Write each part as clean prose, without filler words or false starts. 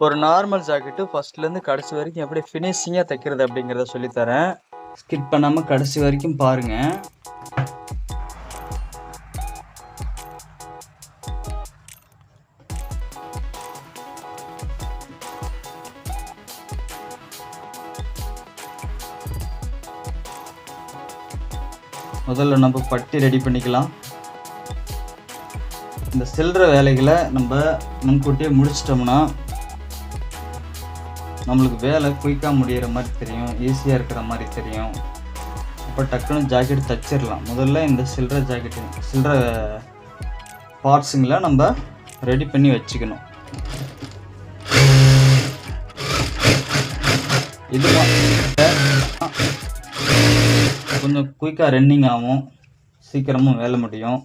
ஒரு normal jacket ஃபர்ஸ்ட்லேருந்து கடைசி வரைக்கும் எப்படி ஃபினிஷிங்காக தைக்கிறது அப்படிங்கிறத சொல்லித்தரேன். ஸ்கிப் பண்ணாமல் கடைசி வரைக்கும் பாருங்கள். முதல்ல நம்ம பட்டி ரெடி பண்ணிக்கலாம். இந்த சில்லற வேலைகளை நம்ம முன்கூட்டியே முடிச்சிட்டோம்னா நம்மளுக்கு வேலை குயிக்காக முடிகிற மாதிரி தெரியும், ஈஸியாக இருக்கிற மாதிரி தெரியும். அப்போ டக்குன்னு ஜாக்கெட் தைச்சிடலாம். முதல்ல இந்த சில்லற பார்ட்ஸுங்களை நம்ம ரெடி பண்ணி வச்சுக்கணும். இது கொஞ்சம் குயிக்காக ரன்னிங் ஆகும், சீக்கிரமும் வேலை முடியும்.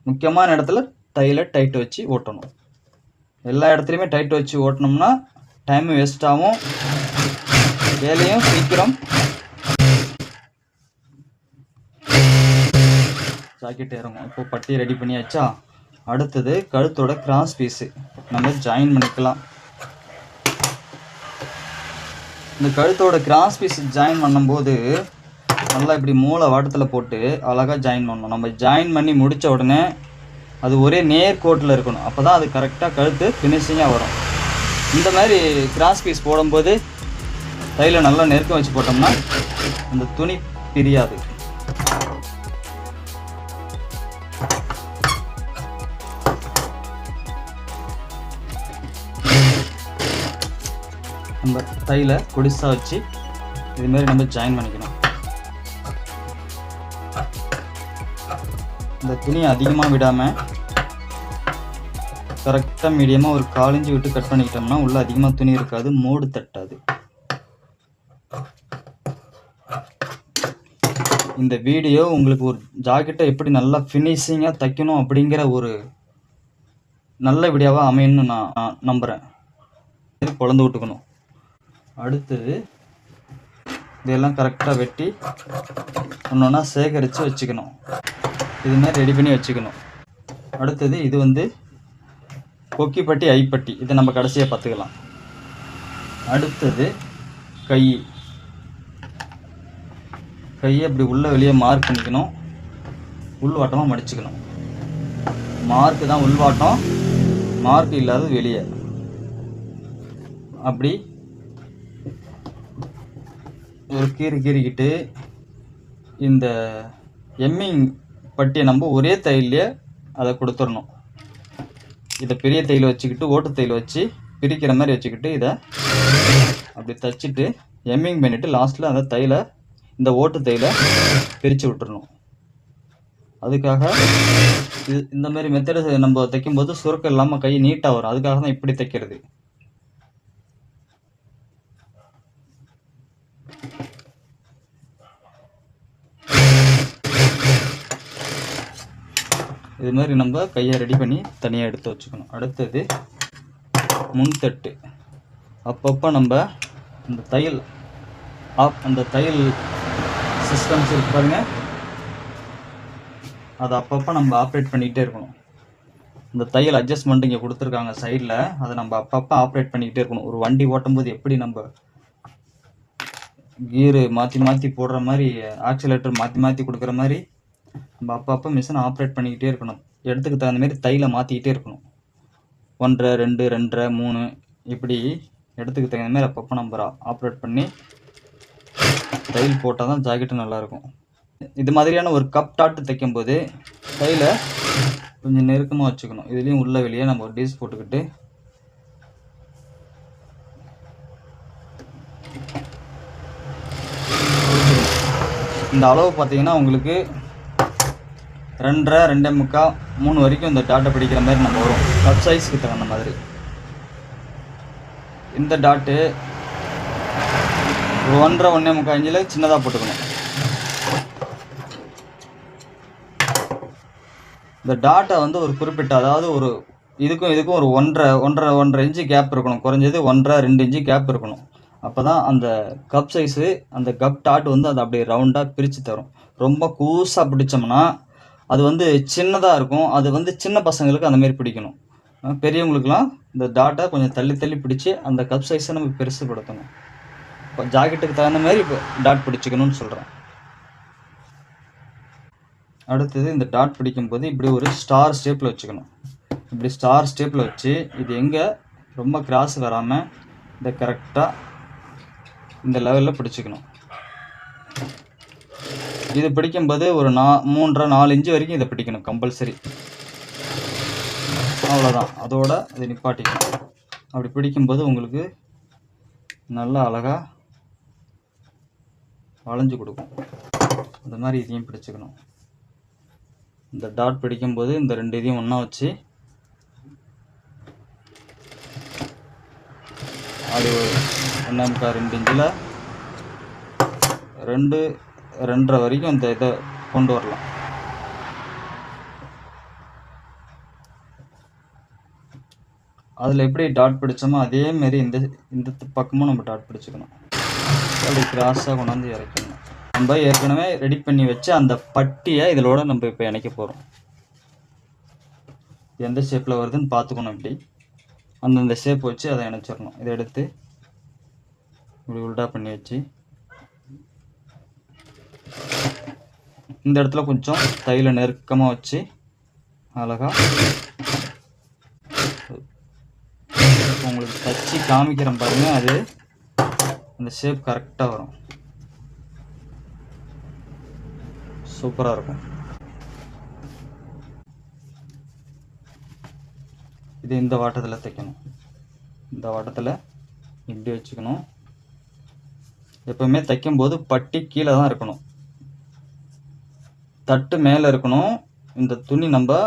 முக்கியமான இடத்துல தையலை டைட் வச்சு ஓட்டணும். எல்லா இடத்துலையுமே டைட் வச்சு ஓட்டினோம்னா டைமும் வேஸ்ட் ஆகும், வேலையும் சீக்கிரம். ஜாக்கெட் இறங்கும். இப்போ பட்டி ரெடி பண்ணியாச்சா? அடுத்தது கழுத்தோட கிராஸ் பீஸு நம்ம ஜாயின் பண்ணிக்கலாம். இந்த கழுத்தோட கிராஸ் பீஸ் ஜாயின் பண்ணும்போது நல்லா இப்படி மூளை வாட்டத்தில் போட்டு அழகாக ஜாயின் பண்ணணும். நம்ம ஜாயின் பண்ணி முடித்த உடனே அது ஒரே நேர்கோட்டில் இருக்கணும். அப்போ தான் அது கரெக்டாக கழுத்து ஃபினிஷிங்காக வரும். இந்த மாதிரி கிராஸ் பீஸ் போடும்போது தையில் நல்லா நெருக்கம் வச்சு போட்டோம்னா அந்த துணி பிரியாது. நம்ம தையில் குடிசா வச்சு இதுமாரி நம்ம ஜாயின் பண்ணிக்கணும். இந்த துணியை அதிகமாக விடாமல் கரெக்டாக மீடியமாக ஒரு 1/4 இன்ச்சு விட்டு கட் பண்ணிக்கிட்டோம்னா உள்ளே அதிகமாக துணி இருக்காது, மோடு தட்டாது. இந்த வீடியோ உங்களுக்கு ஒரு ஜாக்கெட்டை எப்படி நல்லா ஃபினிஷிங்காக தைக்கணும் அப்படிங்கிற ஒரு நல்ல வீடியோவாக அமையணும்னு நான் நம்புகிறேன். இது குழந்து விட்டுக்கணும். அடுத்தது இதெல்லாம் கரெக்டாக வெட்டி ஒன்று ஒன்றா சேகரித்து வச்சுக்கணும். இதுமாதிரி ரெடி பண்ணி வச்சுக்கணும். அடுத்தது இது கொக்கி பட்டி, ஐப்பட்டி, இதை நம்ம கடைசியாக பார்த்துக்கலாம். அடுத்தது கையை இப்படி உள்ள வெளியே மார்க் பண்ணிக்கணும். உள்வாட்டமாக மடிச்சுக்கணும். மார்க்கு தான் உள்வாட்டம், மார்க் இல்லாத வெளியே. அப்படி ஒரு கீறிக்கிட்டு இந்த எம்மிங் பட்டியை நம்ம ஒரே தையிலே அதை கொடுத்துடணும். இதை பெரிய தையில் வச்சுக்கிட்டு ஓட்டு தையில் வச்சு பிரிக்கிற மாதிரி வச்சுக்கிட்டு இதை அப்படி தைச்சிட்டு எம்மிங் பண்ணிவிட்டு லாஸ்ட்டில் அந்த தையில் இந்த ஓட்டு தையில் பிரித்து விட்டுறணும். அதுக்காக இந்த மாதிரி மெத்தடு நம்ம தைக்கும்போது சுருக்கம் இல்லாமல் கை நீட்டாக வரும். அதுக்காக தான் இப்படி தைக்கிறது. இது மாதிரி நம்ம கையை ரெடி பண்ணி தனியாக எடுத்து வச்சுக்கணும். அடுத்தது முன்தட்டு. அப்பப்போ நம்ம அந்த தையல் சிஸ்டம்ஸ் இருக்கு பாருங்க, அதை அப்பப்போ நம்ம ஆப்ரேட் பண்ணிக்கிட்டே இருக்கணும். இந்த தையல் அட்ஜஸ்ட்மெண்ட் இங்கே கொடுத்துருக்காங்க சைடில், அதை நம்ம அப்பப்போ ஆப்ரேட் பண்ணிக்கிட்டே இருக்கணும். ஒரு வண்டி ஓட்டும்போது எப்படி நம்ம கீரு மாற்றி போடுற மாதிரி, ஆக்சிலேட்டர் மாற்றி கொடுக்குற மாதிரி நம்ம அப்பப்போ மிஷினை ஆப்ரேட் பண்ணிக்கிட்டே இருக்கணும். இடத்துக்கு தகுந்த மாதிரி தையில மாற்றிக்கிட்டே இருக்கணும். 1.5, 2, 2.5, 3 இப்படி இடத்துக்கு தகுந்த மாதிரி அப்பப்போ நம்ம ஆப்ரேட் பண்ணி தையல் போட்டால் தான் ஜாக்கெட்டு நல்லாயிருக்கும். இது மாதிரியான ஒரு கப் டாட்டு தைக்கும்போது தையில கொஞ்சம் நெருக்கமாக வச்சுக்கணும். இதுலேயும் உள்ள வெளியே நம்ம ஒரு டீஸ் போட்டுக்கிட்டு இந்த அளவு பார்த்தீங்கன்னா உங்களுக்கு 2.5, 2.25, 3 வரைக்கும் இந்த டாட்டை பிடிக்கிற மாதிரி நம்ம வரும். கப் சைஸ்க்கு தகுந்த மாதிரி. இந்த டாட்டு 1.5, 1.25 இன்ச்சில் சின்னதாக போட்டுக்கணும். இந்த டாட்டை ஒரு குறிப்பிட்ட, அதாவது ஒரு இதுக்கும் ஒரு 1.5 இன்ச்சு கேப் இருக்கணும். குறைஞ்சது 1.5, 2 இன்ச்சு கேப் இருக்கணும். அப்போ தான் அந்த கப் சைஸு, அந்த கப் டாட் அதை அப்படியே ரவுண்டாக பிரித்து தரும். ரொம்ப கூசாக பிடிச்சோம்னா அது சின்னதாக இருக்கும். அது சின்ன பசங்களுக்கு அந்த மாதிரி பிடிக்கணும். பெரியவங்களுக்குலாம் இந்த டாட்டை கொஞ்சம் தள்ளி தள்ளி பிடிச்சி அந்த கப் சைஸை நம்ம பெருசுப்படுத்தணும். இப்போ ஜாக்கெட்டுக்கு தகுந்த மாதிரி இப்போ டாட் பிடிச்சிக்கணும்னு சொல்கிறேன். அடுத்தது இந்த டாட் பிடிக்கும்போது இப்படி ஒரு ஸ்டார் ஸ்டேப்பில் வச்சுக்கணும். இப்படி ஸ்டார் ஸ்டேப்பில் வச்சு இது எங்கே ரொம்ப கிராஸ் வராமல் இந்த கரெக்டாக இந்த லெவலில் பிடிச்சிக்கணும். இது பிடிக்கும்போது ஒரு 3.5-4 இன்ச்சு வரைக்கும் இதை பிடிக்கணும் கம்பல்சரி. அவ்வளோதான், அதோட இதை நிப்பாட்டிக்கணும். அப்படி பிடிக்கும்போது உங்களுக்கு நல்லா அழகாக வளைஞ்சு கொடுக்கும். இந்த மாதிரி இதையும் பிடிச்சிக்கணும். இந்த டாட் பிடிக்கும்போது இந்த 2 இதையும் ஒன்றா வச்சு அது ஒரு 1.25-2 இன்ச்சில் 2.5 வரைக்கும் இந்த இதை கொண்டு வரலாம். அதில் எப்படி டாட் பிடிச்சோமோ அதேமாரி இந்த பக்கமும் நம்ம டாட் பிடிச்சிக்கணும். அப்படி கிராஸாக கொண்டாந்து இறக்கணும். நம்ம ஏற்கனவே ரெடி பண்ணி வச்சு அந்த பட்டியை இதோட நம்ம இப்போ இணைக்க போகிறோம். எந்த ஷேப்பில் வருதுன்னு பார்த்துக்கணும். இப்படி அந்தந்த ஷேப் வச்சு அதை இணைச்சிடணும். இதை எடுத்து இப்படி உல்டா பண்ணி வச்சு இந்த இடத்துல கொஞ்சம் தைல நெருக்கமாக வச்சு அழகாக உங்களுக்கு தச்சு காமிக்கிறேன் பாருங்க. அது அந்த ஷேப் கரெக்டாக வரும், சூப்பராக இருக்கும். இது இந்த வாட்டத்தில் தைக்கணும். இந்த வாட்டத்தில் இப்படி வச்சுக்கணும். எப்பவுமே தைக்கும்போது பட்டி கீழே தான் இருக்கணும், தட்டு மேலே இருக்கணும். இந்த துணி நம்ம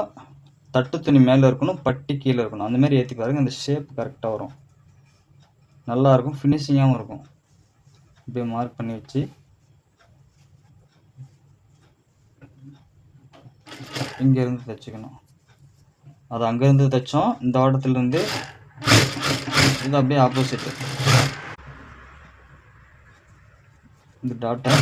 தட்டு துணி மேலே இருக்கணும், பட்டி கீழே இருக்கணும். அந்த மாதிரி ஏற்றி பாருங்க, அந்த ஷேப் கரெக்டாக வரும், நல்லாயிருக்கும், ஃபினிஷிங்காகவும் இருக்கும். இப்படியே மார்க் பண்ணி வச்சு இங்கேருந்து தைச்சிக்கணும். அது அங்கேருந்து தைச்சோம். இந்த வாட்டத்துலேருந்து இது அப்படியே ஆப்போசிட்டு. இந்த டாட்டை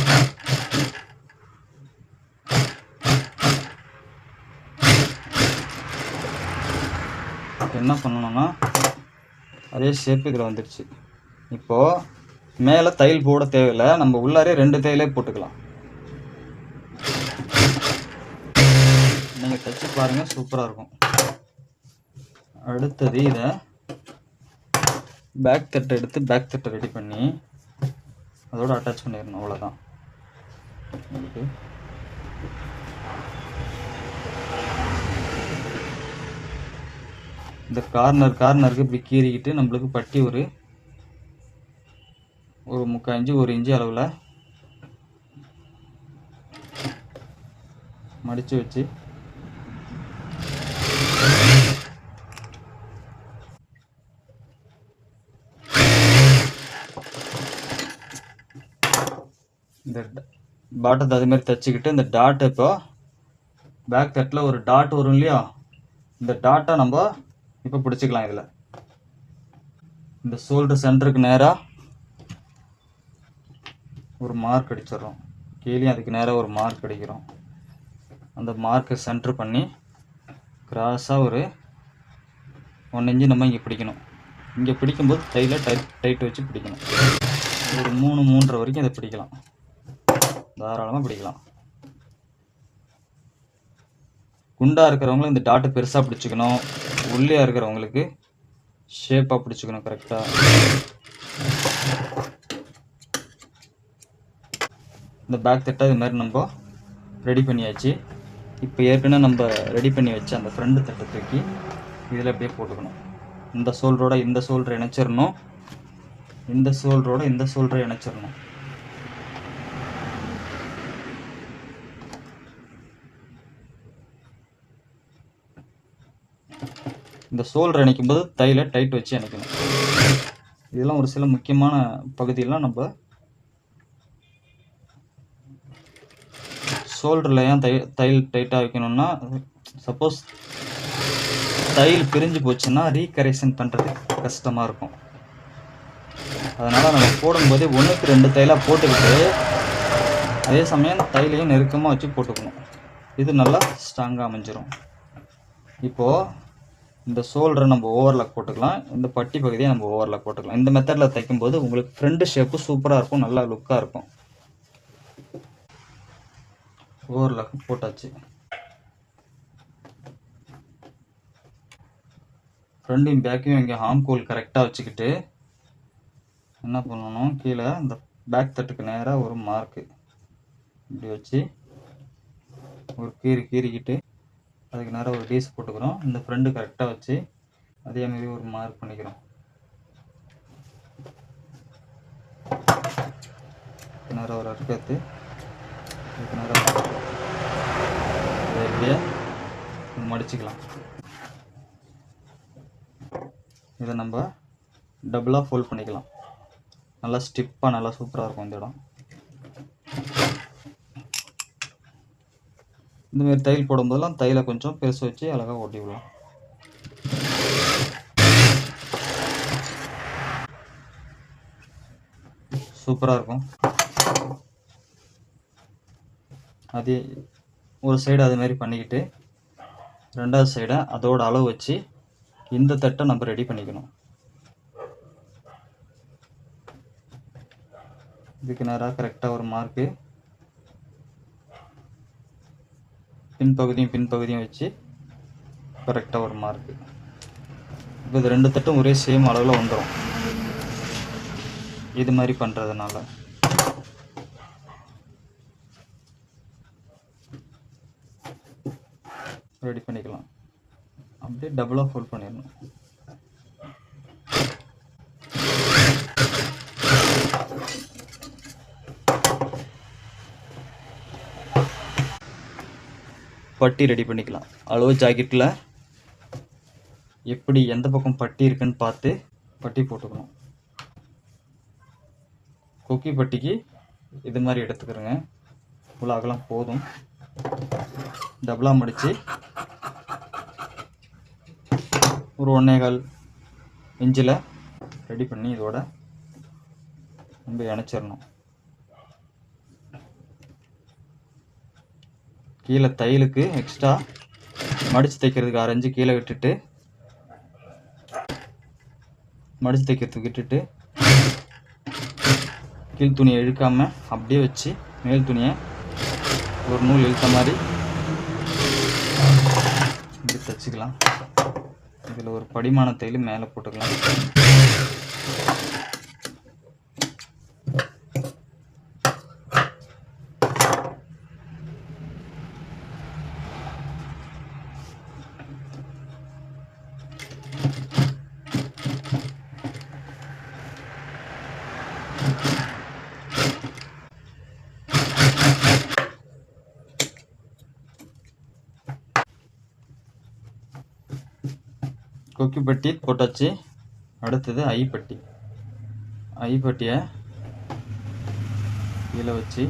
என்ன பண்ணணும்னா அதே ஷேப்பு இதில் வந்துடுச்சு. இப்போது மேலே தையல் போட தேவையில்லை, நம்ம உள்ளாரே 2 தையலே போட்டுக்கலாம். நீங்கள் தைச்சி பாருங்கள், சூப்பராக இருக்கும். அடுத்தது இதை பேக் தட்டை எடுத்து பேக் தட்டை ரெடி பண்ணி அதோட அட்டாச் பண்ணிடணும். அவ்வளோதான். இந்த கார்னருக்கு இப்படி கீறிக்கிட்டு நம்மளுக்கு பட்டி ஒரு 3/4 இன்ச்சு 1 இன்ச்சு அளவில் மடித்து வச்சு இந்த பாட்டத்தை அது மாதிரி தைச்சிக்கிட்டு இந்த டாட்டை இப்போ பேக் தட்டில் ஒரு டாட் வரும் இல்லையா, இந்த டாட்டை நம்ம இப்போ பிடிச்சிக்கலாம். இதில் இந்த ஷோல்டர் சென்டருக்கு நேராக ஒரு மார்க் அடிச்சிடறோம். கீழே அதுக்கு நேராக ஒரு மார்க் அடிக்கிறோம். அந்த மார்க்கை சென்டர் பண்ணி கிராஸாக ஒரு 1 இன்ச்சு நம்ம இங்கே பிடிக்கணும். இங்கே பிடிக்கும்போது தைல டைட் வச்சு பிடிக்கணும். ஒரு 3-3.5 வரைக்கும் இதை பிடிக்கலாம், தாராளமாக பிடிக்கலாம். குண்டாக இருக்கிறவங்களும் இந்த டாட்டை பெருசாக பிடிச்சிக்கணும், ஒல்லியாக இருக்கிறவங்களுக்கு ஷேப்பாக பிடிச்சிக்கணும் கரெக்டாக. இந்த பேக் தட்டை இது மாதிரி நம்ம ரெடி பண்ணியாச்சு. இப்போ ஏற்கனவே நம்ம ரெடி பண்ணி வச்ச அந்த ஃப்ரண்ட் தட்டை தூக்கி இதில் அப்படியே போட்டுக்கணும். இந்த ஷோல்டரோட இந்த ஷோல்டரை இணைச்சிடணும், இந்த ஷோல்டரோட இந்த ஷோல்டரை இணைச்சிடணும். இந்த ஷோல்டர் இணைக்கும் போது தைல டைட் வச்சு இணைக்கணும். இதெல்லாம் ஒரு சில முக்கியமான பகுதியெல்லாம் நம்ம ஷோல்டரில் ஏன் தையல் டைட்டாக வைக்கணும்னா, சப்போஸ் தையல் பிரிஞ்சு போச்சுன்னா ரீகரெக்ஷன் பண்ணுறது கஷ்டமாக இருக்கும். அதனால் நம்ம போடும்போதே 1க்கு 2 தையலாக போட்டுக்கிட்டு அதே சமயம் தையலையும் நெருக்கமாக வச்சு போட்டுக்கணும். இது நல்லா ஸ்ட்ராங்காக அமைஞ்சிரும். இப்போது இந்த ஷோல்டரை நம்ம ஓவர்லாக் போட்டுக்கலாம், இந்த பட்டி பகுதியை நம்ம ஓவர்லாக் போட்டுக்கலாம். இந்த மெத்தடில் தைக்கும்போது உங்களுக்கு ஃப்ரண்ட் ஷேப்பு சூப்பராக இருக்கும், நல்லா லுக்காக இருக்கும். ஓவர்லாக் போட்டாச்சு. ஃப்ரண்டையும் பேக்கையும் இங்கே ஹார்ம்கோல் கரெக்டாக வச்சுக்கிட்டு என்ன பண்ணணும், கீழே இந்த பேக் தட்டுக்கு நேராக ஒரு மார்க்கு இப்படி வச்சு ஒரு கீறிக்கிட்டு அதுக்கு நேராக ஒரு டீஸ் போட்டுக்கிறோம். இந்த ஃப்ரண்ட் கரெக்டாக வச்சு அதே மாதிரி ஒரு மார்க் பண்ணிக்கிறோம். நேராக ஒரு அறுக்கத்து இதுக்கு நேராக எப்படியே மடிச்சுக்கலாம். இதை நம்ம டபுளாக ஃபோல்ட் பண்ணிக்கலாம். நல்லா ஸ்டிப்பாக நல்லா சூப்பராக இருக்கும் இந்த இடம். இந்தமாரி தையல் போடும்போதெல்லாம் தையலை கொஞ்சம் பெருசு வச்சு அழகாக ஒட்டி விடலாம். சூப்பராக இருக்கும். அதே ஒரு சைடு அது மாதிரி பண்ணிக்கிட்டு ரெண்டாவது சைடை அதோட அளவு வச்சு இந்த தட்டை நம்ம ரெடி பண்ணிக்கணும். இதுக்கு நேராக கரெக்டாக ஒரு மார்க்கு பின்பகுதியும் வச்சு கரெக்டாக ஒரு மார்க்கு. இப்போ இது ரெண்டு தட்டும் ஒரே சேம் அளவில் வந்துடும் இது மாதிரி பண்ணுறதுனால. ரெடி பண்ணிக்கலாம். அப்படியே டபுளாக ஃபோல்ட் பண்ணிடணும். பட்டி ரெடி பண்ணிக்கலாம். அளவு ஜாக்கெட்டில் எப்படி எந்த பக்கம் பட்டி இருக்குன்னு பார்த்து பட்டி போட்டுக்கணும். கொக்கி பட்டிக்கு இது மாதிரி எடுத்துக்கிறேங்க. இவ்வளோ அகலம் போதும். டபுளாக மடித்து ஒரு 1.25 இன்ச்சில் ரெடி பண்ணி இதோட நம்ம இணைச்சிடணும். கீழே தையலுக்கு எக்ஸ்ட்ரா மடித்து தைக்கிறதுக்கு 6 இன்ச்சு கீழே விட்டுட்டு மடித்து தைக்கிறதுக்கு விட்டுட்டு கீழ் துணியை இழுக்காமல் அப்படியே வச்சு மேல் துணியை ஒரு நூல் இழுத்த மாதிரி இப்படி தைச்சிக்கலாம். இதில் ஒரு படிமான தையல் மேலே போட்டுக்கலாம். கொக்கி பட்டி போட்டாச்சு. அடுத்தது ஐப்பட்டியை கீழே வச்சு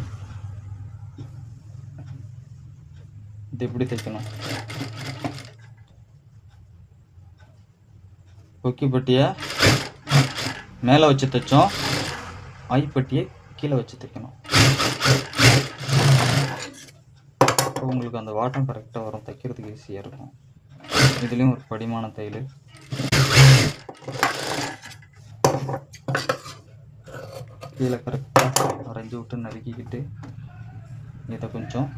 இது எப்படி தைக்கணும். கொக்கி பட்டியை மேலே வச்சு தைச்சோம், ஐப்பட்டியை கீழே வச்சு தைக்கணும். இப்போ உங்களுக்கு அந்த வாட்டம் கரெக்டாக வரும், தைக்கிறதுக்கு ஈஸியாக இருக்கும். இதுலேயும் ஒரு படிமான தையல். கீழே கரெக்டாக வரைஞ்சி விட்டு நறுக்கிக்கிட்டு இதை கொஞ்சம்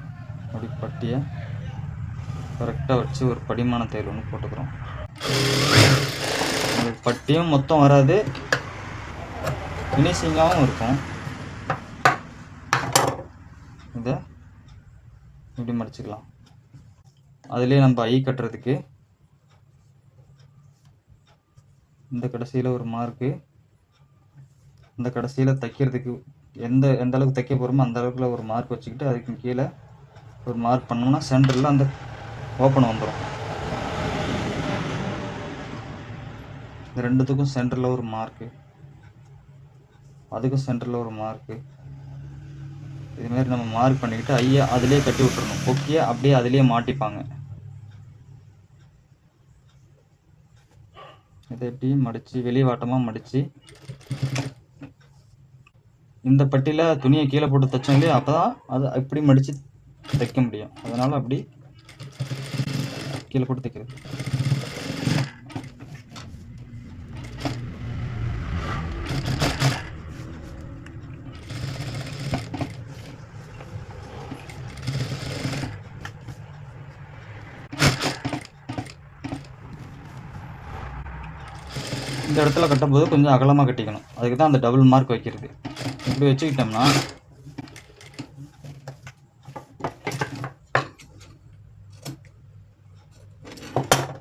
அப்படி பட்டியை கரெக்டாக வச்சு ஒரு படிமான தையல் ஒன்று போட்டுக்கிறோம். உங்களுக்கு பட்டியும் மொத்தம் வராது, ஃபினிஷிங்காகவும் இருக்கும். இதை இப்படி மடிச்சுக்கலாம். அதுலேயே நம்ம ஐ கட்டுறதுக்கு இந்த கடைசியில் ஒரு மார்க்கு, இந்த கடைசியில் தைக்கிறதுக்கு எந்த அளவுக்கு தைக்க போகிறோமோ அந்த அளவுக்குள்ள ஒரு மார்க் வச்சுக்கிட்டு அதுக்கு கீழே ஒரு மார்க் பண்ணோம்னா சென்டரில் அந்த ஓப்பன் வந்துடும். இந்த ரெண்டுத்துக்கும் சென்டரில் ஒரு மார்க்கு, அதுக்கும் சென்டரில் ஒரு மார்க்கு. இதுமாரி நம்ம மார்க் பண்ணிக்கிட்டு ஐயா அதிலே கட்டி விட்டுறணும். கொக்கியை அப்படியே அதிலே மாட்டிப்பாங்க. இதை எப்படி மடித்து வெளிவாட்டமாக மடித்து இந்த பட்டியில் துணியை கீழே போட்டு தைச்சோம் இல்லையா, அப்போ தான் அதை இப்படி மடித்து தைக்க முடியும். அதனால் அப்படி கீழே போட்டு தைக்கிறது. இந்த இடத்துல கட்டும்போது கொஞ்சம் அகலமாக கட்டிக்கணும். அதுக்கு தான் அந்த டபுள் மார்க் வைக்கிறது. இப்படி வச்சுக்கிட்டோம்னா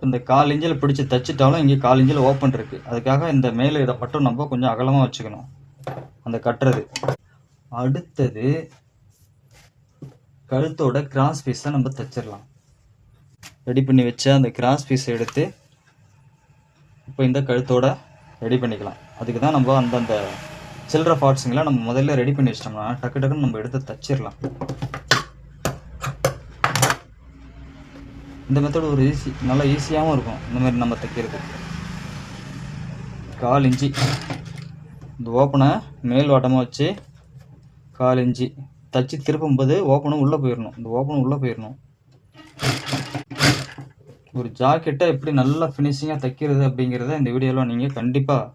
இந்த 1/4 இன்ச்சில் பிடிச்சி தைச்சிட்டாலும் இங்கே 1/4 இன்ச்சில் ஓப்பன் இருக்குது. அதுக்காக இந்த மேலே இதை மட்டும் நம்ம கொஞ்சம் அகலமாக வச்சுக்கணும் அந்த கட்டுறது. அடுத்தது கழுத்தோட கிராஸ் பீஸை நம்ம தைச்சிடலாம். ரெடி பண்ணி வச்ச அந்த கிராஸ் பீஸை எடுத்து இப்போ இந்த கழுத்தோட ரெடி பண்ணிக்கலாம். அதுக்கு தான் நம்ம அந்தந்த சில்லற பார்ட்ஸுங்களாம் நம்ம முதல்ல ரெடி பண்ணி வச்சிட்டோம்னா டக்கு டக்குன்னு நம்ம எடுத்து தச்சிடலாம். இந்த மெத்தட் ஒரு நல்லா ஈஸியாகவும் இருக்கும். இந்த மாதிரி நம்ம தைக்கிறது 1/4 இன்ச்சு இந்த ஓப்பனை மேல் வாட்டமாக வச்சு 1/4 இன்ச்சு தச்சு திருப்பும்போது ஓப்பனும் உள்ளே போயிடணும். இந்த ஓப்பனும் உள்ளே போயிடணும். ஒரு ஜாக்கெட்டை எப்படி நல்லா ஃபினிஷிங்காக தைக்கிறது அப்படிங்கிறத இந்த வீடியோவில் நீங்கள் கண்டிப்பாக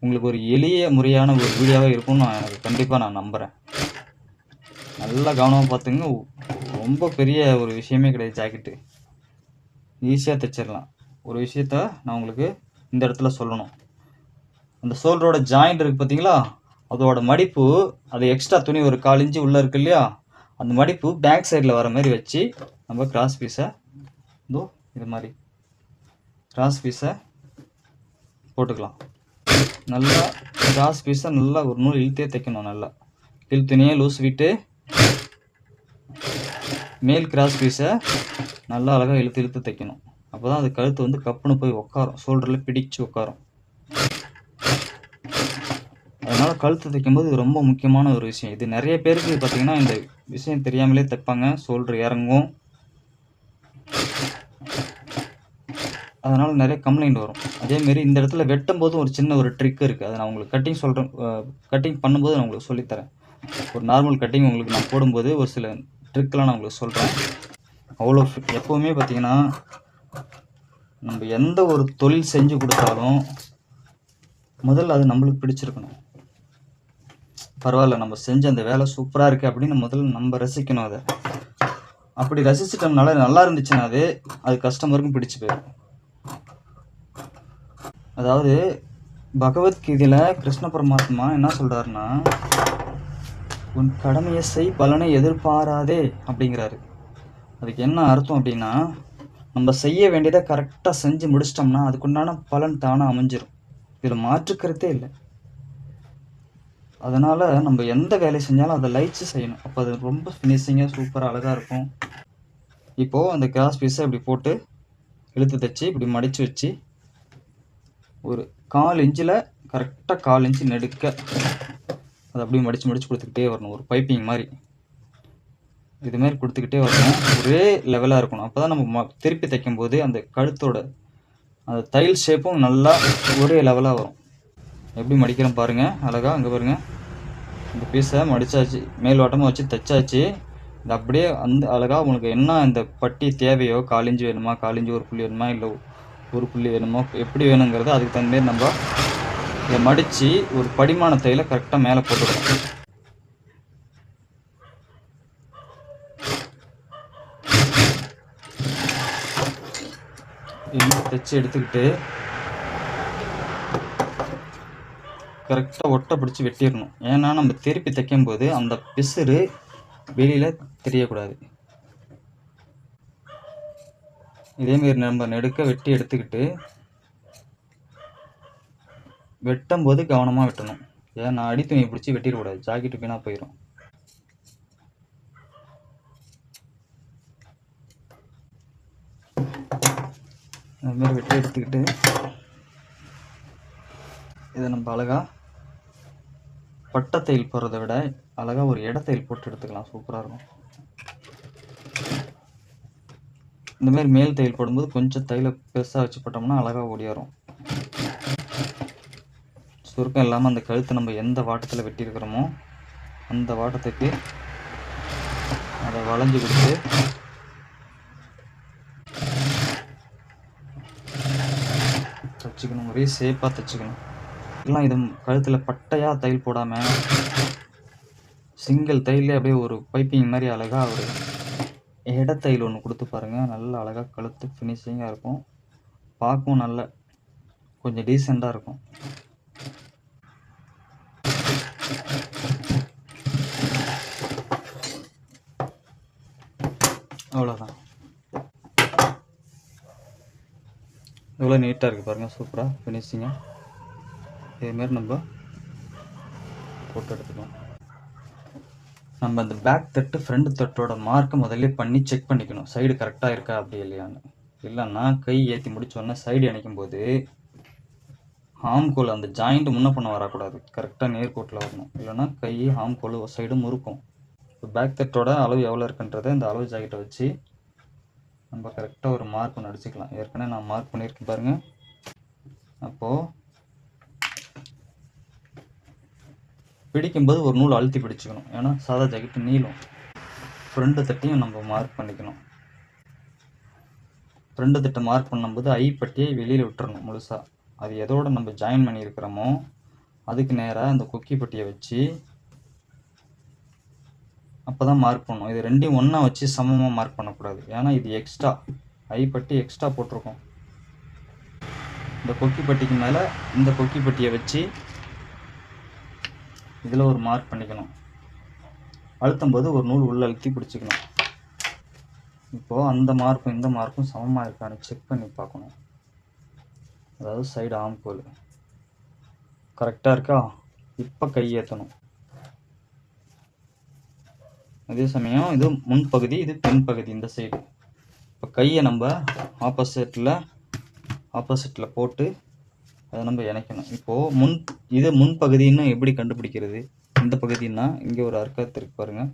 உங்களுக்கு ஒரு எளிய முறையான ஒரு வீடியோவாக இருக்கும்னு எனக்கு கண்டிப்பாக நான் நம்புகிறேன். நல்லா கவனமாக பார்த்துங்க. ரொம்ப பெரிய ஒரு விஷயமே கிடையாது. ஜாக்கெட்டு ஈஸியாக தைச்சிடலாம். ஒரு விஷயத்த நான் உங்களுக்கு இந்த இடத்துல சொல்லணும். அந்த ஷோல்டரோட ஜாயிண்ட் இருக்குது பார்த்தீங்களா, அதோட மடிப்பு அது எக்ஸ்ட்ரா துணி ஒரு 1/4 இன்ச்சு உள்ளே இருக்கு இல்லையா, அந்த மடிப்பு பேக் சைடில் வர மாதிரி வச்சு நம்ம கிராஸ் பீஸை இது மாதிரி கிராஸ் பீஸை போட்டுக்கலாம். நல்லா கிராஸ் பீஸை நல்லா ஒரு நூல் இழுத்தே தைக்கணும். நல்லா துணியை லூஸ் விட்டு மேல் கிராஸ் பீஸை நல்லா அழகாக இழுத்து தைக்கணும். அப்போ தான் அது கழுத்து கப்புன்னு போய் உட்காரும், ஷோல்டரில் பிடிச்சு உட்காரும். அதனால் கழுத்து தைக்கும்போது இது ரொம்ப முக்கியமான ஒரு விஷயம். இது நிறைய பேருக்கு பார்த்திங்கன்னா இந்த விஷயம் தெரியாமலே தைப்பாங்க. ஷோல்டர் இறங்கும், அதனால் நிறைய கம்ப்ளைண்ட் வரும். அதேமாரி இந்த இடத்துல வெட்டும் போது ஒரு சின்ன ஒரு ட்ரிக் இருக்குது. அதை நான் உங்களுக்கு கட்டிங் பண்ணும்போது நான் உங்களுக்கு சொல்லித்தரேன். ஒரு நார்மல் கட்டிங் உங்களுக்கு நான் போடும்போது ஒரு சில ட்ரிக்கெலாம் நான் உங்களுக்கு சொல்கிறேன். அவ்வளோ எப்போவுமே பார்த்திங்கன்னா நம்ம எந்த ஒரு தொழில் செஞ்சு கொடுத்தாலும் முதல்ல அது நம்மளுக்கு பிடிச்சிருக்கணும். பரவாயில்ல, நம்ம செஞ்ச அந்த வேலை சூப்பராக இருக்குது அப்படின்னு முதல்ல நம்ம ரசிக்கணும். அதை அப்படி ரசிச்சிட்டோம்னால நல்லா இருந்துச்சுன்னா அது கஸ்டமருக்கும் பிடிச்சி போயிடும். அதாவது பகவத்கீதையில் கிருஷ்ண பரமாத்மா என்ன சொல்கிறாருன்னா, உன் கடமையை செய், பலனை எதிர்பாராதே அப்படிங்கிறாரு. அதுக்கு என்ன அர்த்தம் அப்படின்னா, நம்ம செய்ய வேண்டியதை கரெக்டாக செஞ்சு முடிச்சிட்டோம்னா அதுக்குண்டான பலன் தானாக அமைஞ்சிடும். இதில் மாற்றுக்கிறதே இல்லை. அதனால் நம்ம எந்த வேலை செஞ்சாலும் அதை லைச்சு செய்யணும். அப்போ அது ரொம்ப ஃபினிஷிங்காக சூப்பராக அழகாக இருக்கும். இப்போது அந்த கிராஸ் பீஸை இப்படி போட்டு இழுத்து தைச்சி இப்படி மடித்து வச்சு ஒரு 1/4 இன்ச்சில் கரெக்டாக 1/4 இன்ச்சு நெடுக்க அதை அப்படியே மடித்து கொடுத்துக்கிட்டே வரணும். ஒரு பைப்பிங் மாதிரி இதுமாரி கொடுத்துக்கிட்டே வரணும். ஒரே லெவலாக இருக்கணும். அப்போ தான் நம்ம திருப்பி தைக்கும்போது அந்த கழுத்தோட அந்த தையல் ஷேப்பும் நல்லா ஒரே லெவலாக வரும். எப்படி மடிக்கிறோம் பாருங்கள் அழகாக. அங்கே பாருங்கள், இந்த பீஸை மடித்தாச்சு, மேல் வாட்டமாக வச்சு தைச்சாச்சு. இது அப்படியே அழகாக உங்களுக்கு என்ன இந்த பட்டி தேவையோ, 1/4 இன்ச்சு வேணுமா, 1/4 இன்ச்சு ஒரு புள்ளி வேணுமா, இல்லை ஒரு புள்ளி வேணுமோ, எப்படி வேணுங்கிறது அதுக்கு தகுந்த மாதிரி நம்ம இதை மடித்து ஒரு படிமான தையலை கரெக்டாக மேலே போட்டுக்கணும். தைச்சி எடுத்துக்கிட்டு கரெக்டாக ஒட்டை பிடிச்சி வெட்டிடணும். ஏன்னா நம்ம திருப்பி தைக்கும்போது அந்த பிசுறு வெளியில் தெரியக்கூடாது. இதேமாரி நம்ம நெடுக்க வெட்டி எடுத்துக்கிட்டு வெட்டும் போது கவனமாக வெட்டணும். ஏன்னா அடி துணியை பிடிச்சி வெட்டிடக்கூடாது, ஜாக்கெட்டு வீணாக போயிடும். அதுமாரி வெட்டி எடுத்துக்கிட்டு இதை நம்ம அழகாக பட்டை தையல் போடுறத விட அழகாக ஒரு இடத்தையல் போட்டு எடுத்துக்கலாம். சூப்பராக இருக்கும். இந்தமாரி மேல் தையல் போடும்போது கொஞ்சம் தையலை பெருசாக வச்சு போட்டோம்னா அழகாக ஓடியாரும். சுருக்கம் இல்லாமல் அந்த கழுத்தை நம்ம எந்த வாட்டத்தில் வெட்டியிருக்கிறோமோ அந்த வாட்டத்துக்கு அதை வளைஞ்சு கொடுத்து தைச்சிக்கணும். ஒரே ஷேப்பாக தைச்சிக்கணும். எல்லாம் இது கழுத்தில் பட்டையாக தையல் போடாமல் சிங்கிள் தையலே அப்படியே ஒரு பைப்பிங் மாதிரி அழகாக ஒரு இடத்தையில் ஒன்று கொடுத்து பாருங்கள். நல்லா அழகாக கழுத்து ஃபினிஷிங்காக இருக்கும். பார்க்கவும் நல்ல கொஞ்சம் டீசெண்டாக இருக்கும். அவ்வளோதான். எவ்வளோ நீட்டாக இருக்குது பாருங்கள், சூப்பராக ஃபினிஷிங்காக. இதேமாரி நம்ம போட்டு எடுத்துக்கலாம். நம்ம இந்த பேக் தட்டு ஃப்ரண்ட் தட்டோட மார்க்கை முதல்ல பண்ணி செக் பண்ணிக்கணும், சைடு கரெக்டாக இருக்கா அப்படி இல்லையான்னு. இல்லைன்னா கை ஏற்றி முடிச்சோடனே சைடு இணைக்கும் போது ஹாம்கோல் அந்த ஜாயிண்ட் முன்ன பண்ண வரக்கூடாது, கரெக்டாக நேர்கோட்டில் வரணும். இல்லைன்னா கை ஹாம்கோல் ஒரு சைடு முறுக்கும். இப்போ பேக் தட்டோட அளவு எவ்வளோ இருக்குன்றதை இந்த அளவு ஜாக்கெட்டை வச்சு நம்ம கரெக்டாக ஒரு மார்க் ஒன்று அடிச்சுக்கலாம். ஏற்கனவே நான் மார்க் பண்ணியிருக்கேன் பாருங்கள். அப்போது பிடிக்கும்போது ஒரு நூல் அழுத்தி பிடிச்சிக்கணும், ஏன்னா சாதா ஜாக்கெட்டு நீளும். ஃப்ரண்ட் தட்டையும் நம்ம மார்க் பண்ணிக்கணும். ஃப்ரண்ட் தட்டை மார்க் பண்ணும்போது ஐ பட்டியை வெளியில் விட்டுறணும் முழுசாக. அது எதோட நம்ம ஜாயின் பண்ணியிருக்கிறோமோ அதுக்கு நேராக அந்த கொக்கி பட்டியை வச்சு அப்போ தான் மார்க் பண்ணணும். இது ரெண்டையும் ஒன்றா வச்சு சமமாக மார்க் பண்ணக்கூடாது, ஏன்னா இது எக்ஸ்ட்ரா ஐ பட்டி எக்ஸ்ட்ரா போட்டிருக்கோம். இந்த கொக்கி பட்டிக்கு மேலே இந்த கொக்கி பட்டியை வச்சு இதில் ஒரு மார்க் பண்ணிக்கணும். அழுத்தும் போது ஒரு நூல் உள்ள அழுத்தி பிடிச்சிக்கணும். இப்போது அந்த மார்க்கும் இந்த மார்க்கும் சமமாக இருக்கான்னு செக் பண்ணி பார்க்கணும். அதாவது சைடு ஆம்கோல் கரெக்டாக இருக்கா, இப்போ கை ஏற்றணும். அதே சமயம் இது முன்பகுதி, இது பின்பகுதி, இந்த சைடு. இப்போ கையை நம்ம ஆப்போசிட்டில் போட்டு அதை நம்ம இணைக்கணும். இப்போது இது முன்பகுதின்னு எப்படி கண்டுபிடிக்கிறது? இந்த பகுதின்னா இங்கே ஒரு அர்க்காத்து இருக்கு பாருங்கள்,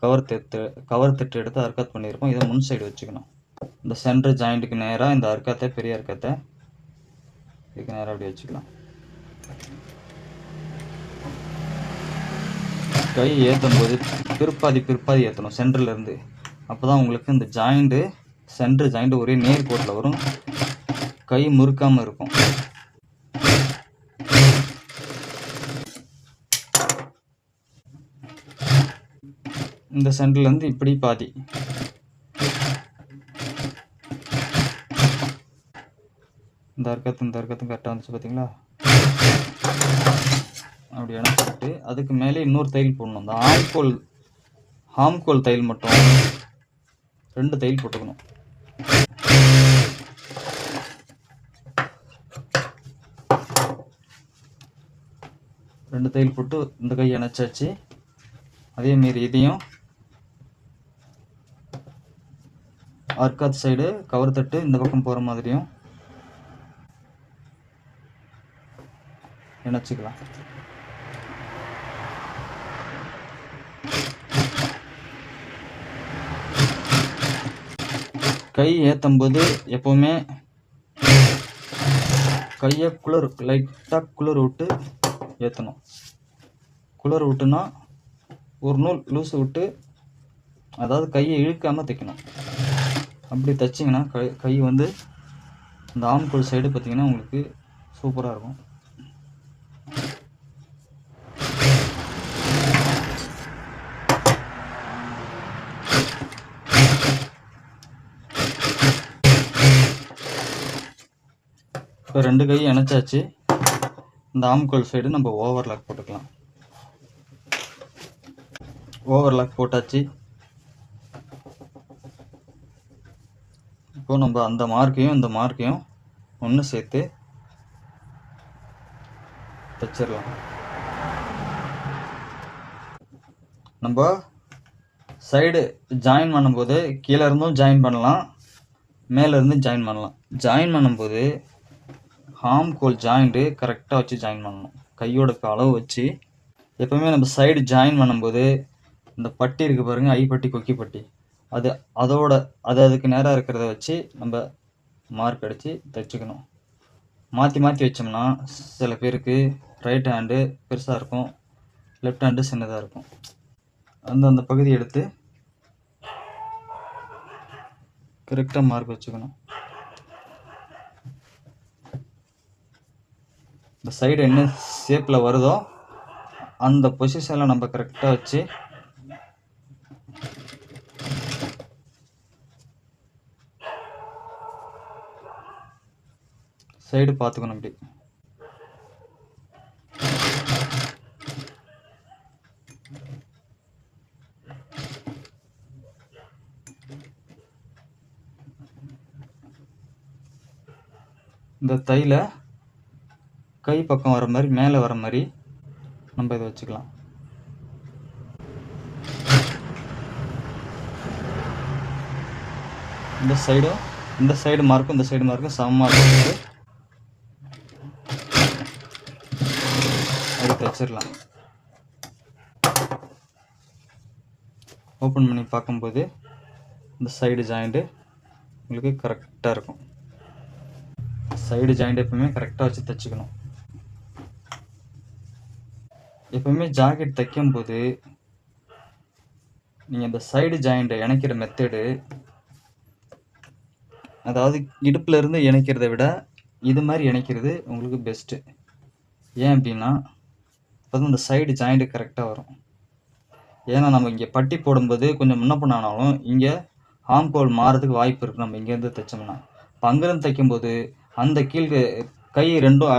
கவர் தட்டு எடுத்து அர்க்காத் பண்ணியிருக்கோம். இதை முன் சைடு வச்சுக்கணும். இந்த சென்டர் ஜாயிண்ட்டுக்கு நேராக இந்த அர்க்காத்தை, பெரிய அர்க்காத்தை இதுக்கு நேராக அப்படி வச்சுக்கலாம். கை ஏற்றும் போது பிற்பாதி ஏற்றணும் சென்டர்லேருந்து. அப்போ தான் உங்களுக்கு இந்த ஜாயிண்ட்டு சென்டர் ஜாயிண்ட்டு ஒரே நேர்கோட்டில் வரும், கை முறுக்காமல் இருக்கும். இந்த சென்டர்லேருந்து இப்படி பாதி இந்த அர்க்கத்தும் கரெக்டாக வந்துச்சு பார்த்தீங்களா? அப்படி இணைச்சிட்டு அதுக்கு மேலே இன்னொரு தையல் போடணும். இந்த ஹாம்கோல் தையல் மட்டும் 2 தையல் போட்டுக்கணும். ரெண்டு தையல் போட்டு இந்த கை இணைச்சாச்சு. அதேமாரி இதையும் அர்க்காத் சைடு கவர் தட்டு இந்த பக்கம் போகிற மாதிரியும் இணைச்சிக்கலாம். கை ஏற்றும் போது எப்போவுமே கையை லைட்டாக குளிர் விட்டு ஏற்றணும். குளிர் விட்டுனா ஒரு நூல் லூஸு விட்டு, அதாவது கையை இழுக்காமல் தைக்கணும். அப்படி தைச்சிங்கன்னா கை வந்து இந்த ஆம்கோல் சைடு பார்த்திங்கன்னா உங்களுக்கு சூப்பராக இருக்கும். இப்போ 2 கை இணைச்சாச்சு. இந்த ஆம்கோல் சைடு நம்ம ஓவர்லாக் போட்டுக்கலாம். ஓவர்லாக் போட்டாச்சு. இப்போ நம்ம அந்த மார்க்கையும் இந்த மார்க்கையும் ஒன்று சேர்த்து தைச்சிடலாம். நம்ம சைடு ஜாயின் பண்ணும்போது கீழே இருந்தும் ஜாயின் பண்ணலாம், மேலே இருந்தும் ஜாயின் பண்ணலாம். ஜாயின் பண்ணும்போது ஹாம்கோல் ஜாயிண்ட்டு கரெக்டாக வச்சு ஜாயின் பண்ணணும். கையோட அளவு வச்சு எப்போவுமே நம்ம சைடு ஜாயின் பண்ணும்போது இந்த பட்டி இருக்குது பாருங்கள், ஐ பட்டி கொக்கி பட்டி, அதுக்கு நேராக இருக்கிறத வச்சு நம்ம மார்க் அடித்து தைச்சிக்கணும். மாற்றி வச்சோம்னா சில பேருக்கு ரைட் ஹேண்டு பெருசாக இருக்கும், லெஃப்ட் ஹேண்டு சின்னதாக இருக்கும். அந்த பகுதி எடுத்து கரெக்டாக மார்க் வச்சுக்கணும். இந்த சைடு என்ன ஷேப்பில் வருதோ அந்த பொசிஷனில் நம்ம கரெக்டாக வச்சு சைடு பார்த்துக்கணும். இப்படி இந்த தையில கை பக்கம் வர மாதிரி, மேலே வர மாதிரி நம்ம இதை வச்சுக்கலாம். இந்த சைடு மார்க்கும் இந்த சைடு மார்க்கும் சமமாக இருக்குது. அதை தைச்சிடலாம். ஓப்பன் பண்ணி பார்க்கும்போது இந்த சைடு ஜாயிண்ட்டு உங்களுக்கு கரெக்டாக இருக்கும். சைடு ஜாயிண்ட் எப்பவுமே கரெக்டாக வச்சு தைச்சிக்கணும். எப்பவுமே ஜாக்கெட் தைக்கும்போது நீங்கள் இந்த சைடு ஜாயிண்ட்டை இணைக்கிற மெத்தடு, அதாவது இடுப்பில் இருந்து இணைக்கிறத விட இது மாதிரி இணைக்கிறது உங்களுக்கு பெஸ்ட்டு. ஏன் அப்படின்னா அப்போ தான் இந்த சைடு ஜாயிண்ட்டு கரெக்டாக வரும். ஏன்னா நம்ம இங்கே பட்டி போடும்போது கொஞ்சம் முன்ன பின்ன ஆனாலும் இங்கே ஆம்கோல் மாறதுக்கு வாய்ப்பு இருக்குது. நம்ம இங்கேருந்து தைச்சோம்னா இப்போ அங்கேருந்து தைக்கும்போது அந்த கை ரெண்டும்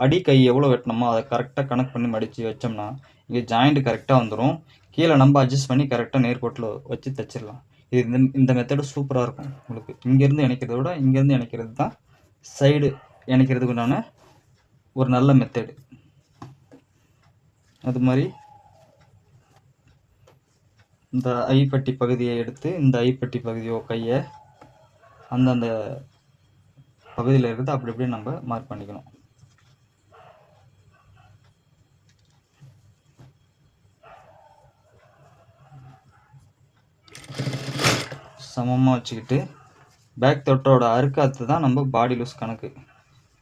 அடி கை எவ்வளோ வெட்டணுமோ அதை கரெக்டாக கனெக்ட் பண்ணி மடித்து வச்சோம்னா இங்கே ஜாயிண்ட்டு கரெக்டாக வந்துடும். கீழே நம்ம அட்ஜஸ்ட் பண்ணி கரெக்டாக நேர்கோட்டில் வச்சு தைச்சிடலாம். இது இந்த மெத்தடு சூப்பராக இருக்கும் உங்களுக்கு. இங்கேருந்து இணைக்கிறத விட இங்கேருந்து இணைக்கிறது தான் சைடு இணைக்கிறதுக்கு உண்டான ஒரு நல்ல மெத்தடு. அது மாதிரி இந்த ஐப்பட்டி பகுதியை எடுத்து இந்த ஐப்பட்டி பகுதியோ கையை அந்தந்த பகுதியில் இருக்கிறது அப்படி இப்படி நம்ம மார்க் பண்ணிக்கணும். சமமாக வச்சுக்கிட்டு பேக் தொட்டோட அறுக்காத்து தான் நம்ம பாடி லூஸ் கணக்கு.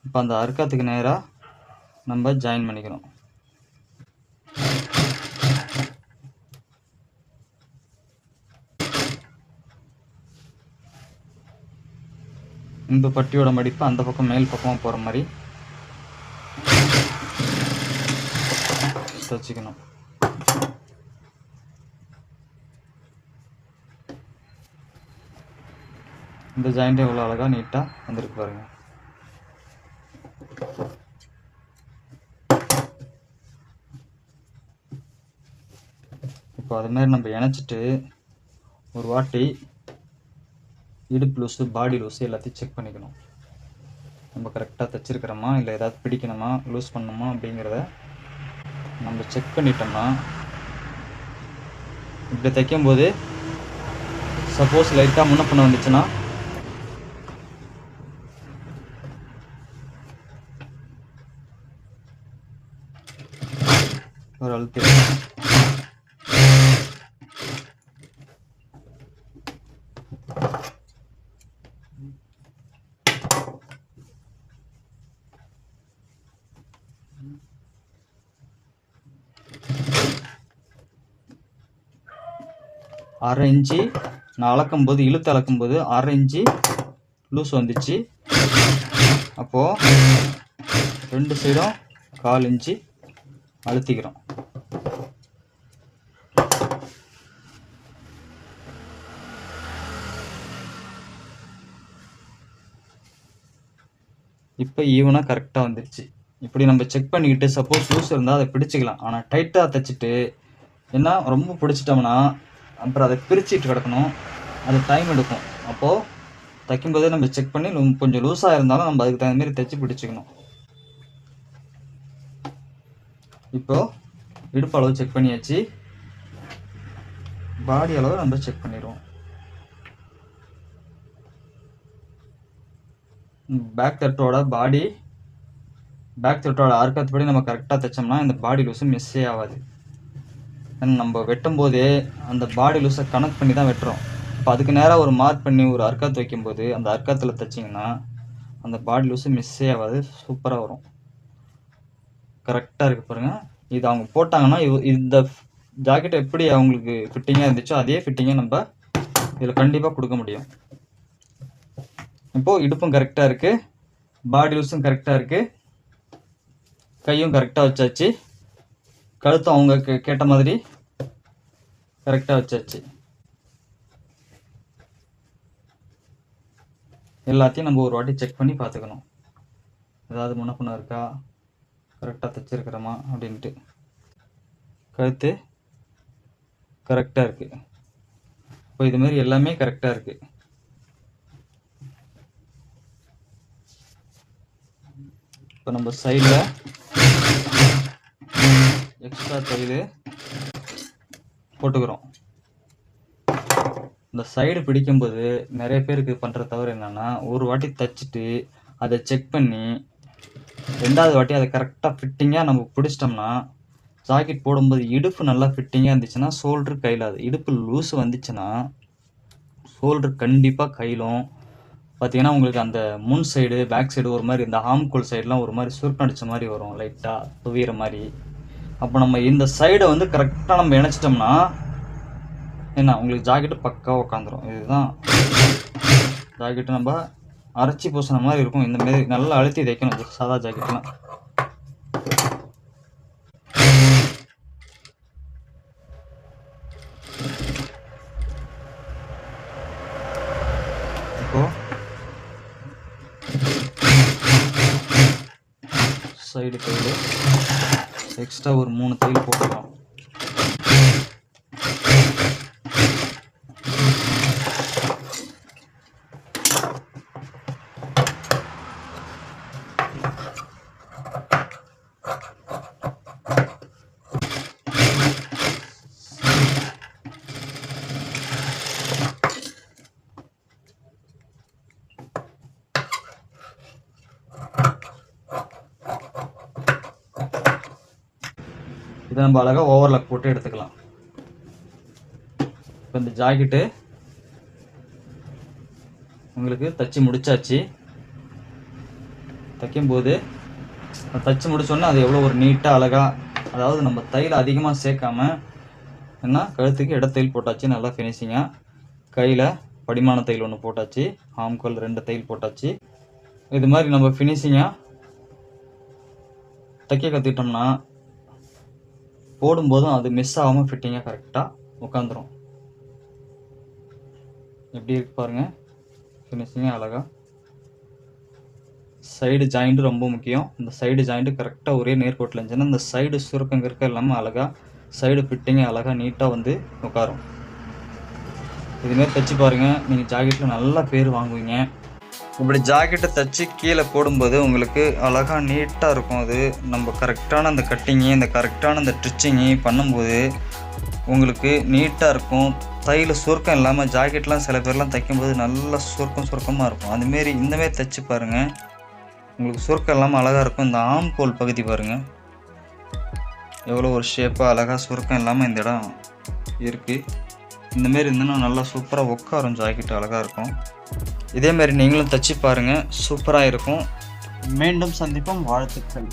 இப்போ அந்த அறுக்காத்துக்கு நேராக நம்ம ஜாயின் பண்ணிக்கணும். இந்த பட்டியோட மடிப்பு அந்த பக்கம் மேல் பக்கமாக போகிற மாதிரி தைச்சிக்கணும். இந்த ஜாயிண்ட்டே இவ்வளோ அழகாக நீட்டாக வந்துருக்கு பாருங்க. இப்போ அது மாதிரி நம்ம இணைச்சிட்டு ஒரு வாட்டி இடுப்பு லூஸு பாடி லூஸு எல்லாத்தையும் செக் பண்ணிக்கணும். நம்ம கரெக்டாக தைச்சிருக்கிறோமா இல்லை ஏதாவது பிடிக்கணுமா லூஸ் பண்ணணுமா அப்படிங்கிறத நம்ம செக் பண்ணிட்டோம்னா இப்படி தைக்கும்போது சப்போஸ் லைட்டாக முன்ன பண்ண வந்துச்சுன்னா ஒரு அழுத்தி அரை இன்ச்சு நான் அளக்கும்போது இழுத்து அளக்கும்போது அரை இன்ச்சு லூஸ் வந்துச்சு. அப்போது 2 சைடும் 1/4 இன்ச்சு அழுத்திக்கிறோம். இப்போ ஈவனாக கரெக்டாக வந்துடுச்சு. இப்படி நம்ம செக் பண்ணிக்கிட்டு சப்போஸ் லூஸ் இருந்தால் அதை பிடிச்சிக்கலாம். ஆனால் டைட்டாக தைச்சிட்டு ஏன்னா ரொம்ப பிடிச்சிட்டோம்னா அப்புறம் அதை பிரிச்சுட்டு கிடக்கணும், அது டைம் எடுக்கும். அப்போது தைக்கும்போதே நம்ம செக் பண்ணி கொஞ்சம் லூஸாக இருந்தாலும் நம்ம அதுக்கு தகுந்த மாதிரி தைச்சி பிடிச்சிக்கணும். இப்போது இடுப்பு அளவு செக் பண்ணியாச்சு, பாடி அளவு நம்ம செக் பண்ணிடுவோம். பேக் தட்டோட அறுக்கத்துப்படி நம்ம கரெக்டாக தைச்சோம்னா இந்த பாடி லூஸு மிஸ்ஸே ஆகாது. நம்ம வெட்டும் போதே அந்த பாடி லூஸை கனெக்ட் பண்ணி தான் வெட்டுறோம். இப்போ அதுக்கு நேராக ஒரு மார்க் பண்ணி ஒரு அறுக்காத்து வைக்கும்போது அந்த அறுக்காத்தில் தைச்சிங்கன்னா அந்த பாடி லூஸு மிஸ்ஸே ஆகாது, சூப்பராக வரும். கரெக்டாக இருக்குது பாருங்கள். இது அவங்க போட்டாங்கன்னா இந்த ஜாக்கெட் எப்படி அவங்களுக்கு ஃபிட்டிங்காக இருந்துச்சோ அதே ஃபிட்டிங்கை நம்ம இதில் கண்டிப்பாக கொடுக்க முடியும். இப்போது இடுப்பும் கரெக்டாக இருக்குது, பாடி லூஸும் கரெக்டாக இருக்குது, கையும் கரெக்டாக வச்சாச்சு, கழுத்தும் அவங்க கேட்ட மாதிரி கரெக்டாக வச்சாச்சு. எல்லாத்தையும் நம்ம ஒரு வாட்டி செக் பண்ணி பார்த்துக்கணும். ஏதாவது முன்னப்பின்ன இருக்கா, கரெக்டாக தைச்சிருக்கிறோமா அப்படின்ட்டு. கழுத்து கரெக்டாக இருக்குது. இப்போ இதுமாரி எல்லாமே கரெக்டாக இருக்குது. இப்போ நம்ம சைடில் எக்ஸ்ட்ரா தையல் போட்டுக்கிறோம். இந்த சைடு பிடிக்கும்போது நிறைய பேருக்கு பண்ணுற தவறு என்னென்னா, ஒரு வாட்டி தைச்சிட்டு அதை செக் பண்ணி 2வது வாட்டி அதை கரெக்டாக ஃபிட்டிங்காக நம்ம பிடிச்சிட்டோம்னா, ஜாக்கெட் போடும்போது இடுப்பு நல்லா ஃபிட்டிங்காக இருந்துச்சுன்னா ஷோல்ட்ரு கையிலாது. இடுப்பு லூஸு வந்துச்சுன்னா ஷோல்ட்ரு கண்டிப்பாக கையிலும். பார்த்தீங்கன்னா உங்களுக்கு அந்த முன் சைடு பேக் சைடு ஒரு மாதிரி, இந்த ஆம்கோல் சைடெலாம் ஒரு மாதிரி சுருக்கம் அடித்த மாதிரி வரும், லைட்டாக துவிகிற மாதிரி. அப்போ நம்ம இந்த சைடை வந்து கரெக்டாக நம்ம இணைச்சிட்டோம்னா என்ன, உங்களுக்கு ஜாக்கெட்டு பக்காவாக உட்காந்துரும். இதுதான் ஜாக்கெட்டு நம்ம அரைச்சி பூசின மாதிரி இருக்கும். இந்தமாரி நல்லா அழுத்தி தைக்கணும் சாதா ஜாக்கெட்லாம். இப்போ சைடு தையல் எக்ஸ்ட்ரா ஒரு 3 தையல் போட்டுக்கலாம். இதை நம்ம அழகாக ஓவர்லாக் போட்டு எடுத்துக்கலாம். இப்போ இந்த ஜாக்கெட்டு உங்களுக்கு தைச்சி முடிச்சாச்சு. தைக்கும்போது தைச்சி முடிச்சோன்னா அது எவ்வளோ ஒரு நீட்டாக அழகாக, அதாவது நம்ம தையல் அதிகமாக சேர்க்காம என்ன, கழுத்துக்கு தையல் போட்டாச்சு, நல்லா ஃபினிஷிங்காக. கையில் படிமான தையல் ஒன்று போட்டாச்சு, ஆம்கோல் 2 தையல் போட்டாச்சு. இது மாதிரி நம்ம ஃபினிஷிங்காக தைக்க கற்றுக்கிட்டோம்னா போடும்போதும் அது மிஸ் ஆகாமல் ஃபிட்டிங்காக கரெக்டாக உட்காந்துரும். எப்படி இருக்கு பாருங்கள், ஃபினிஷிங்காக அழகாக. சைடு ஜாயிண்ட்டு ரொம்ப முக்கியம். இந்த சைடு ஜாயிண்ட்டு கரெக்டாக ஒரே நேர்கோட்டில் இருந்துச்சுன்னா இந்த சைடு சுருக்கம் இருக்க இல்லாமல் அழகாக சைடு ஃபிட்டிங்காக அழகாக நீட்டாக வந்து உட்காரும். இதுமாரி தைச்சி பாருங்கள், நீங்கள் ஜாக்கெட்டில் நல்லா பேர் வாங்குவீங்க. இப்படி ஜாக்கெட்டை தைச்சி கீழே போடும்போது உங்களுக்கு அழகாக நீட்டாக இருக்கும். அது நம்ம கரெக்டான அந்த கட்டிங்கு, இந்த கரெக்டான அந்த ஸ்டிச்சிங்கு பண்ணும்போது உங்களுக்கு நீட்டாக இருக்கும். தையல் சுருக்கம் இல்லாமல் ஜாக்கெட்லாம் சில பேர்லாம் தைக்கும்போது நல்லா சுருக்கமாக இருக்கும். அதுமாரி இந்தமாரி தைச்சி பாருங்கள், உங்களுக்கு சுருக்கம் இல்லாமல் அழகாக இருக்கும். இந்த ஆம்கோல் பகுதி பாருங்கள் எவ்வளோ ஒரு ஷேப்பாக அழகாக சுருக்கம் இல்லாமல் இந்த இடம் இருக்குது. இந்தமாரி இருந்ததுன்னா நல்லா சூப்பராக உட்காரும், ஜாக்கெட் அழகாக இருக்கும். இதேமாரி நீங்களும் தைச்சி பாருங்கள், சூப்பராக இருக்கும். மீண்டும் சந்திப்போம். வாழ்த்துக்கள்.